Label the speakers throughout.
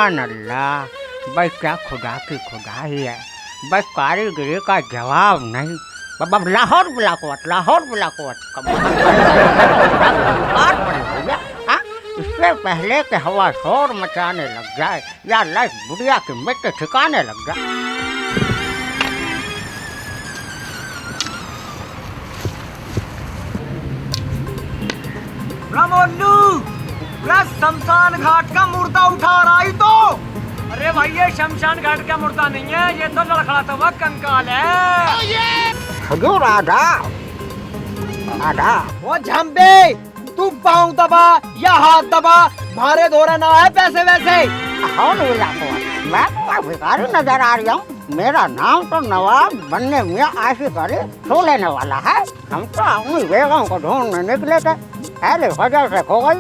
Speaker 1: सुभान अल्लाह। भाई क्या खुदा की खुदाई है, भाई कारीगरी का जवाब नहीं। बाबा लाहौर बुलाकोट, लाहौर बुलाकोट इससे पहले कि हवा शोर मचाने लग जाए या लाइफ बुढ़िया की मिट्टी ठिकाने लग जाए।
Speaker 2: मोन्नू शमशान घाट का मुर्दा उठा रहा ही तो।
Speaker 3: अरे भाई ये शमशान घाट का मुर्दा नहीं है, ये तो लड़खड़ाता हुआ कंकाल है।
Speaker 1: हजूर आधा आधा।
Speaker 2: वो झंबे तू पाँव दबा या हाथ दबा, भारे धोरा ना है पैसे वैसे।
Speaker 1: मैं तो भिखारी नजर आ रही हूँ। मेरा नाम तो नवाब बनने मियाँ आशिक अली सो लेने वाला है। हम तो अपनी बेगम को ढूंढने निकले थे, पहले वजह से खो गई।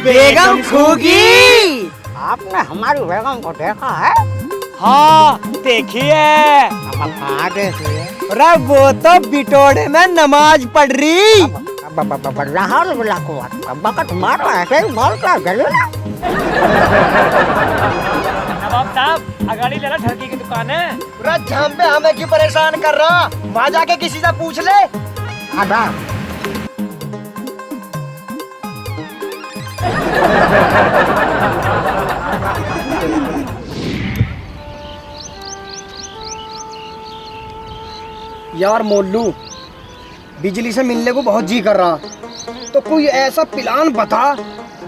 Speaker 2: बेगम खोगी?
Speaker 1: आपने हमारी बेगम को देखा है?
Speaker 2: हाँ देखिए।
Speaker 1: कहाँ देखिए?
Speaker 2: अरे वो तो बिटोड़े में नमाज पढ़ रही।
Speaker 1: लाहौर बकट मारो ऐसे ही बोल कर गले।
Speaker 3: नवाब साहब अगाड़ी लेना, ठरकी की दुकान है।
Speaker 2: अरे झंबे हमें क्यों परेशान कर रहा, वहाँ जाके किसी से पूछ ले।
Speaker 1: आधा
Speaker 2: यार मोल्लू, बिजली से मिलने को बहुत जी कर रहा, तो कोई ऐसा प्लान बता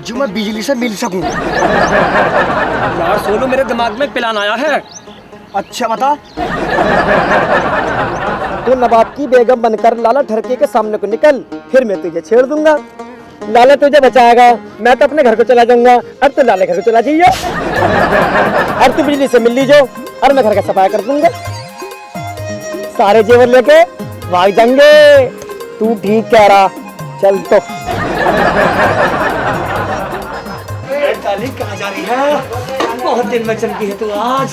Speaker 2: जो मैं बिजली से मिल सकूं।
Speaker 3: यार सोनू मेरे दिमाग में प्लान आया है।
Speaker 2: अच्छा बता। तो नवाब की बेगम बनकर लाला ठरके के सामने को निकल, फिर मैं तुझे छेड़ दूंगा। लाला तुझे बचाएगा, मैं तो अपने घर को चला जाऊंगा। अब तो लाले घर को चला जाइए। अब तू बिजली से मिल लीजिए और मैं घर का सफाई कर दूंगा। सारे जेवर लेके भाग जाएंगे। तू ठीक कह रहा, चल तो।
Speaker 3: डाली कहाँ जा रही है? बहुत दिन में चमकी है तू आज।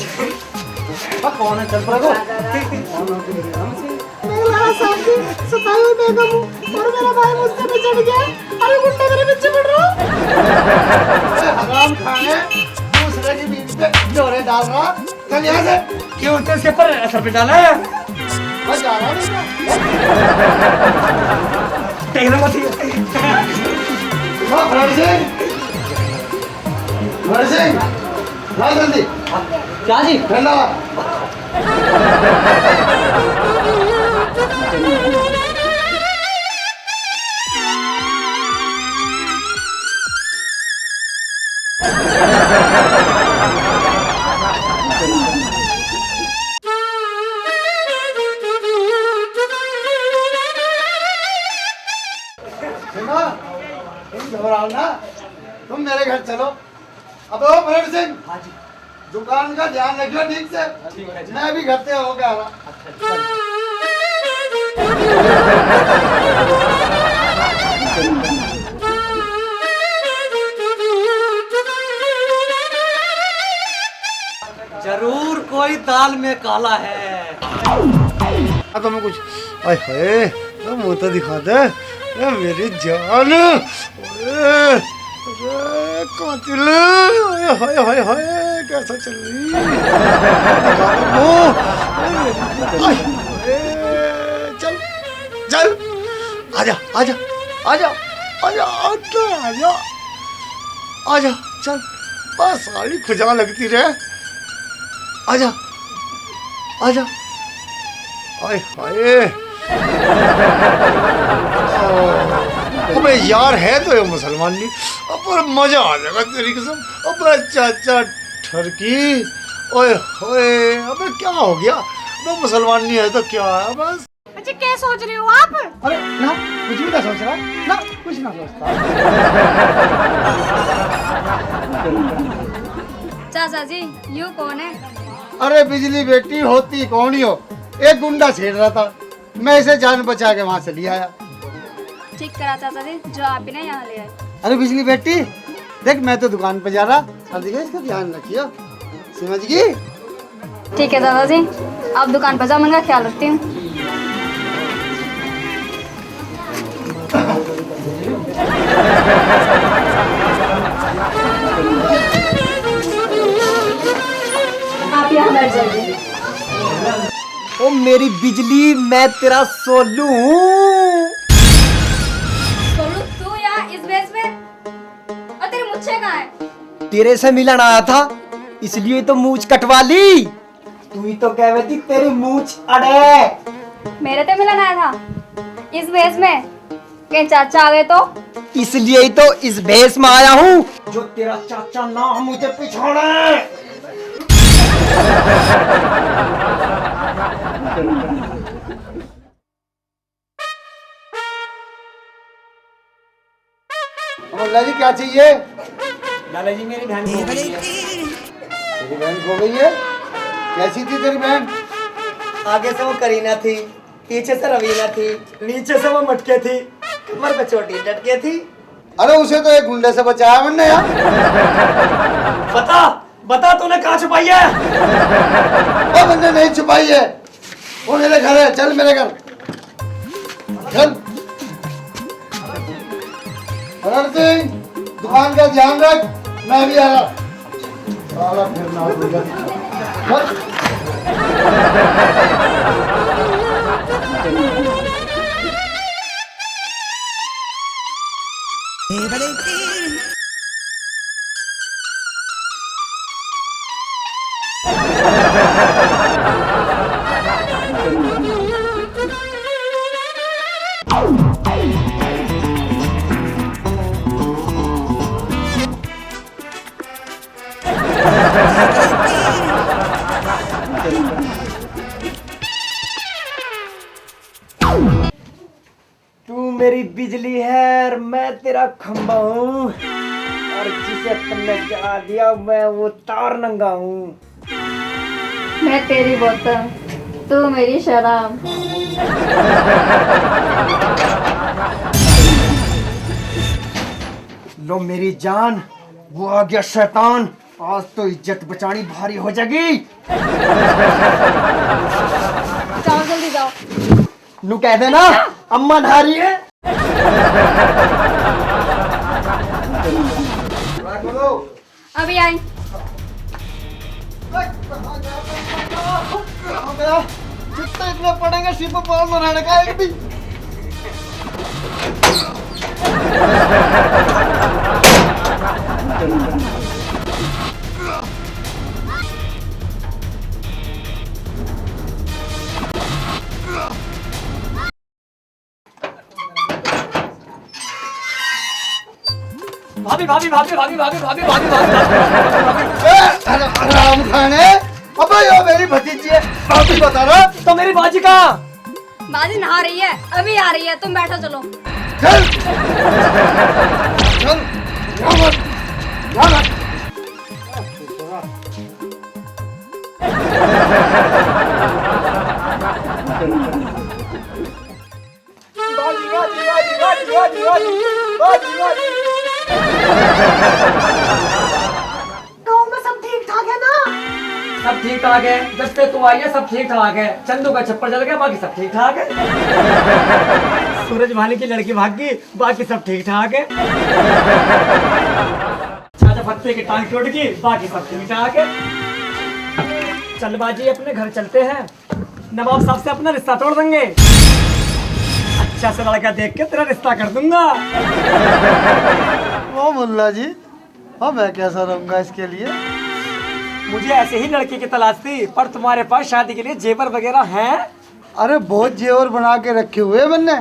Speaker 2: कौन है? चल पड़ो। सताई हुई बेगम हूँ और मेरा भाई मुझसे बिछड़ गया। अरे गुंडा मेरे पीछे पड़ रहा। हराम खाने दूसरे की बीवी पे जोरे डाल रहा। चल यहाँ से।
Speaker 3: क्यों तो इसके पर असर पे डाला है?
Speaker 2: मैं जा रहा हूँ।
Speaker 3: देखना मत।
Speaker 2: सिंह ला जल्दी।
Speaker 3: क्या जी?
Speaker 2: ठंडा। घबराओ ना, तुम मेरे घर चलो। अब ओ भरत सिंह, दुकान का ध्यान रखियो ठीक से। मैं भी घर से हो गया रहा।
Speaker 3: जरूर कोई दाल में काला है।
Speaker 2: तो मैं कुछ आए हाय तो मुंह तो दिखा दे। ए मेरी जान, अरे कातिल, हाय हाय हाय कैसा चल रही। चल चल आजा आजा आजा आजा आजा आजा चल, बस सारी खुजा लगती रहे। आजा आजा। हाय हाय अबे यार है तो ये मुसलमान नहीं, अब मजा आ जाएगा तेरी कसम। अबे चाचा ठरकी, ओए होए, अबे क्या हो गया? वो मुसलमान नहीं है तो क्या है बस।
Speaker 4: अच्छा क्या सोच रहे हो आप?
Speaker 2: अरे ना कुछ भी ना सोच रहा ना, कुछ ना सोचता।
Speaker 4: चाचा जी यू कौन है?
Speaker 2: अरे बिजली बेटी होती कौन ही हो, एक गुंडा छेड़ रहा था, मैं इसे जान बचा के वहाँ से ले आया।
Speaker 4: ठीक करा चाचा जी, जो आप ही ना यहाँ ले आए।
Speaker 2: अरे बिजली बेटी देख, मैं तो दुकान पे जा रहा, सर्दी का इसका ध्यान रखियो, समझ गई?
Speaker 4: ठीक है चाचा जी, आप दुकान पर जाओ, मैं ख्याल रखती हूँ। बैठ जाइए।
Speaker 2: ओ मेरी बिजली, मैं तेरा सोलू हूँ।
Speaker 4: सोलू तू यहाँ इस बेस में? और तेरी मुच्छे कहाँ है?
Speaker 2: तेरे से मिलन आया था, इसलिए तो मूछ कटवा ली। तू ही तो कह रही थी तेरी मूछ अड़े।
Speaker 4: मेरे ते मिलन आया था इस बेस में? कहीं चाचा आ गए तो?
Speaker 2: इसलिए ही तो इस भेष में आया हूँ, जो तेरा चाचा ना मुझे पिछाड़े।
Speaker 5: अमोल्ला जी क्या चाहिए?
Speaker 2: लाला जी मेरी बहन को
Speaker 5: तेरी बहन खो गई है? कैसी थी तेरी बहन?
Speaker 2: आगे से वो करीना थी, पीछे से रवीना थी, नीचे से वो मटके थी, कमर पे चोटी लटके थी।
Speaker 5: अरे उसे तो एक गुंडे से बचाया मैंने यार।
Speaker 2: बता तूने कहाँ छुपाई है?
Speaker 5: वो मैंने नहीं छुपाई है, वो मेरे घर है। चल मेरे घर चल। अरे सिंह, दुकान का ध्यान रख, मैं भी आ रहा। साला फिर ना भूल गया। चल।
Speaker 2: तू मेरी बिजली है और मैं तेरा खंबा हूँ, और जिसे तुमने जला दिया मैं वो तार नंगा हूँ।
Speaker 4: मैं तेरी बोतल, तू मेरी शराब।
Speaker 2: लो मेरी जान, वो आ गया शैतान। आज तो इज्जत बचानी भारी हो जाएगी।
Speaker 4: जाओ जल्दी जाओ।
Speaker 2: नू कह देना अम्मा नहा रही है।
Speaker 4: अभी आई।
Speaker 5: जितना इतना पड़ेगा शिप पाल में रहने का एक भी।
Speaker 3: भाभी भाभी भाभी भाभी भाभी भाभी भाभी भाभी
Speaker 5: आराम खाने। अबे ये मेरी भतीजी है, भाभी बता रहा।
Speaker 2: तो मेरी बाजी कहाँ?
Speaker 4: बाजी नहा रही है, अभी आ रही है, तुम बैठो चलो।
Speaker 5: चल चल यहाँ मत, यहाँ मत।
Speaker 2: बाजी बाजी बाजी बाजी बाजी बाजी बाजी बाजी।
Speaker 1: गाँव में सब ठीक ठाक है ना?
Speaker 3: सब ठीक ठाक है। जब से तू आई है सब ठीक ठाक है। चंदू का छप्पर जल गया, बाकी सब ठीक ठाक है। सूरज भानी की लड़की भाग गई, बाकी सब ठीक ठाक है। चाचा फत्ते की टांग टूट गई, बाकी सब ठीक ठाक है। चल बाजी अपने घर चलते हैं, नवाब साहब से अपना रिश्ता तोड़ देंगे। अच्छा सा लड़का देख के तेरा रिश्ता कर दूंगा।
Speaker 5: ओ मुल्ला जी, हाँ मैं कैसा रहूंगा इसके लिए?
Speaker 3: मुझे ऐसे ही लड़की की तलाश थी, पर तुम्हारे पास शादी के लिए जेवर वगैरह हैं?
Speaker 5: अरे बहुत जेवर बना के रखे हुए मैंने।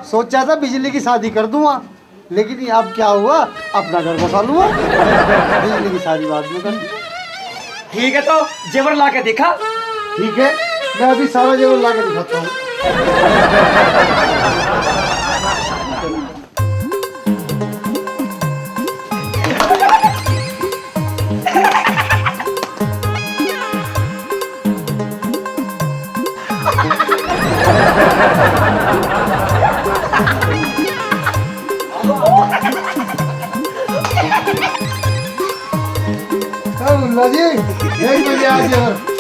Speaker 5: सोचा था बिजली की शादी कर दूंगा, लेकिन अब क्या हुआ, अपना घर बसा लूंगा। बिजली की शादी बाद में कर।
Speaker 3: ठीक है तो जेवर ला के दिखा।
Speaker 5: ठीक है, मैं अभी सारा जेवर ला के दिखाता हूँ। मुल्ला जी, 1 बजे आ जेवर।